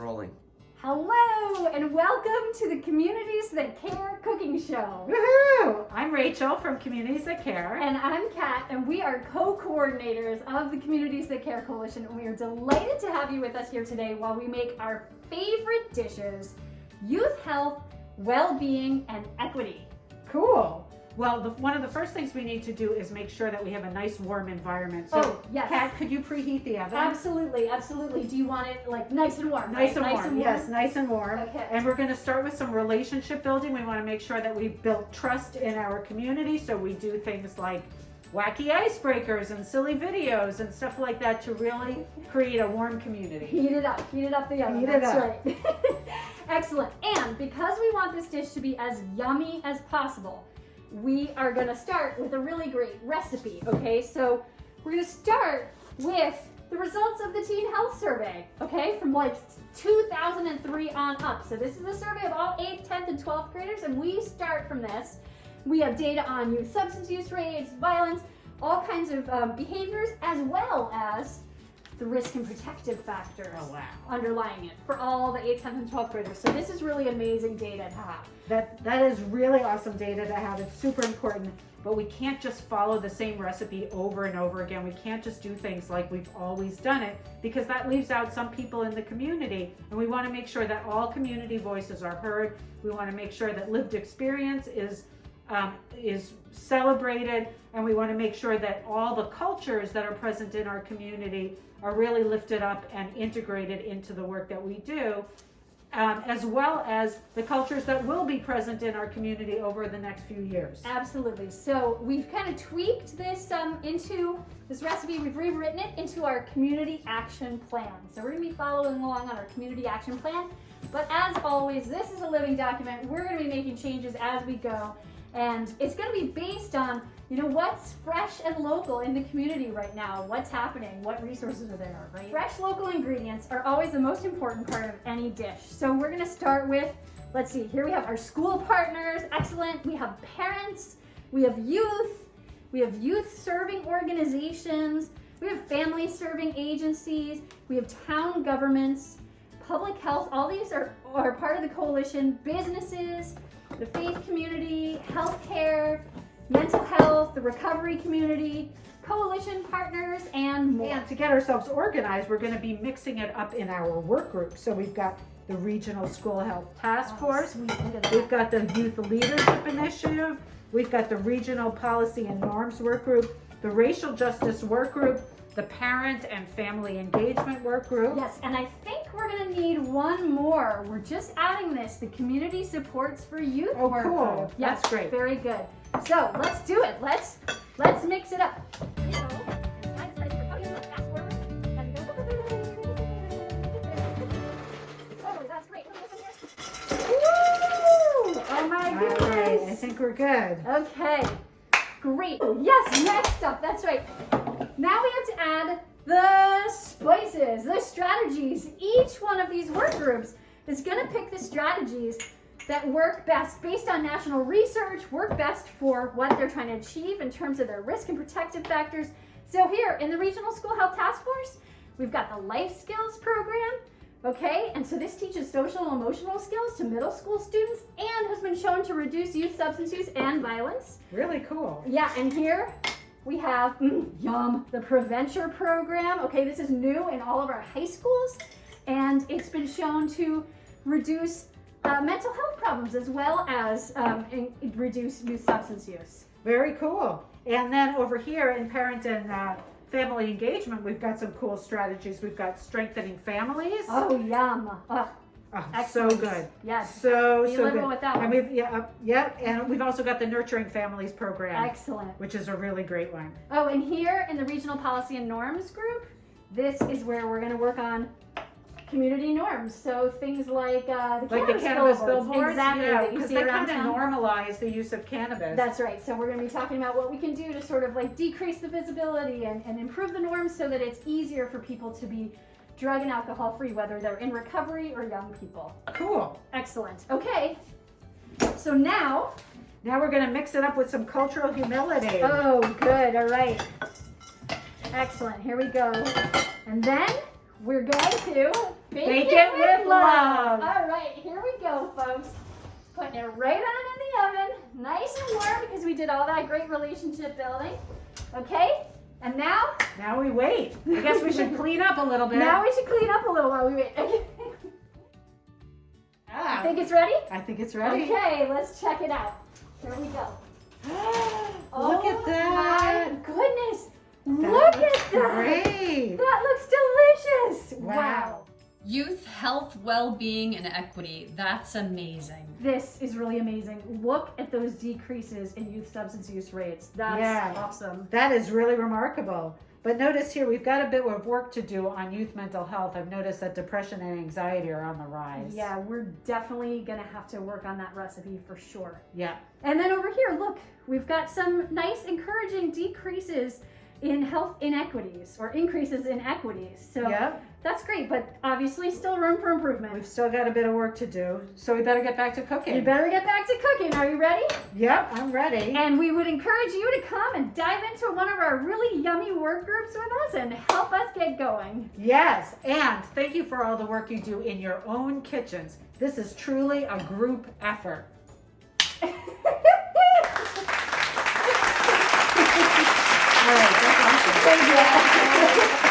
Rolling. Hello and welcome to the Communities That Care Cooking Show. Woohoo! I'm Rachel from Communities That Care. And I'm Kat, and we are co-coordinators of the Communities That Care Coalition, and we are delighted to have you with us here today while we make our favorite dishes, youth health, well-being, and equity. Cool. Well, one of the first things we need to do is make sure that we have a nice warm environment. So, yes. Kat, could you preheat the oven? Absolutely, absolutely. Do you want it like nice and warm? Nice right? and warm. Yes, nice and warm. Okay. And we're going to start with some relationship building. We want to make sure that we've built trust in our community. So we do things like wacky icebreakers and silly videos and stuff like that to really create a warm community. Heat it up the oven. Heat it That's up. right. Excellent. And because we want this dish to be as yummy as possible, we are going to start with a really great recipe, okay? So we're going to start with the results of the Teen Health Survey, okay? From like 2003 on up. So this is a survey of all 8th, 10th, and 12th graders, and we start from this. We have data on youth substance use rates, violence, all kinds of behaviors, as well as the risk and protective factors underlying it for all the 8th, 10th, and 12th graders. So this is really amazing data to have. That is really awesome data to have. It's super important, but we can't just follow the same recipe over and over again. We can't just do things like we've always done it, because that leaves out some people in the community, and we want to make sure that all community voices are heard. We want to make sure that lived experience is celebrated, and we want to make sure that all the cultures that are present in our community are really lifted up and integrated into the work that we do, as well as the cultures that will be present in our community over the next few years. Absolutely. So we've kind of tweaked this into this recipe. We've rewritten it into our community action plan. So we're going to be following along on our community action plan. But as always, this is a living document. We're going to be making changes as we go. And it's going to be based on, what's fresh and local in the community right now, what's happening, what resources are there, right? Fresh local ingredients are always the most important part of any dish. So we're going to start with, let's see, here we have our school partners, excellent. We have parents, we have youth serving organizations, we have family serving agencies, we have town governments, public health. All these are part of the coalition, businesses, the faith community, healthcare, mental health, the recovery community, coalition partners, and more. And to get ourselves organized, we're going to be mixing it up in our work groups. So we've got the Regional School Health Task Force, we've got the Youth Leadership Initiative, we've got the Regional Policy and Norms Work Group, the Racial Justice Work Group, the Parent and Family Engagement Work Group. Yes, and I think we're going to need one more. We're just adding this, the Community Supports for Youth Work Cool. Group. Yes, That's great. Very good. So let's do it. Let's mix it up. Oh, that's great. Woo! Oh my goodness. All right, I think we're good. Okay, great. Yes, next up, that's right. Now we have to add the spices, the strategies. Each one of these work groups is going to pick the strategies that work best based on national research, work best for what they're trying to achieve in terms of their risk and protective factors. So here in the Regional School Health Task Force, we've got the Life Skills Program. Okay, and so this teaches social and emotional skills to middle school students and has been shown to reduce youth substance use and violence. Really cool. Yeah, and here we have, the Preventure Program. Okay, this is new in all of our high schools, and it's been shown to reduce mental health problems as well as reduce youth substance use. Very cool. And then over here in Parent and Family Engagement, we've got some cool strategies. We've got strengthening families. Oh, yum. Oh, so excellent. good. Yes. So Living good. with that one. And and we've also got the Nurturing Families program. Excellent. Which is a really great one. Oh, and here in the Regional Policy and Norms group, this is where we're going to work on community norms. So things like the cannabis billboards. Exactly. Yeah, that you because see they around kind of town. normalize the use of cannabis. That's right. So we're going to be talking about what we can do to sort of like decrease the visibility and improve the norms so that it's easier for people to be drug and alcohol free, whether they're in recovery or young people. Cool. Excellent. Okay. So now we're going to mix it up with some cultural humility. Oh, good. All right. Excellent. Here we go. And then we're going to Bake it with love. All right, here we go, folks. Putting it right on in the oven, nice and warm because we did all that great relationship building. Okay, and now? Now we wait. I guess we should clean up a little bit. Now we should clean up a little while we wait. Okay. Ah, Think it's ready? I think it's ready. Okay, let's check it out. Here we go. Look at that. My goodness. That Look looks at that. Great. That looks delicious. Wow. Youth health, well-being, and equity. That's amazing. This is really amazing. Look at those decreases in youth substance use rates. That's awesome. That is really remarkable. But notice here, we've got a bit of work to do on youth mental health. I've noticed that depression and anxiety are on the rise. Yeah, we're definitely gonna have to work on that recipe for sure. Yeah. And then over here, look, we've got some nice encouraging decreases in health inequities or increases in equities. So that's great, but obviously still room for improvement. We've still got a bit of work to do, so we better get back to cooking. You better get back to cooking. Are you ready? Yep, I'm ready. And we would encourage you to come and dive into one of our really yummy work groups with us and help us get going. Yes, and thank you for all the work you do in your own kitchens. This is truly a group effort. All right, that's awesome. Thank you.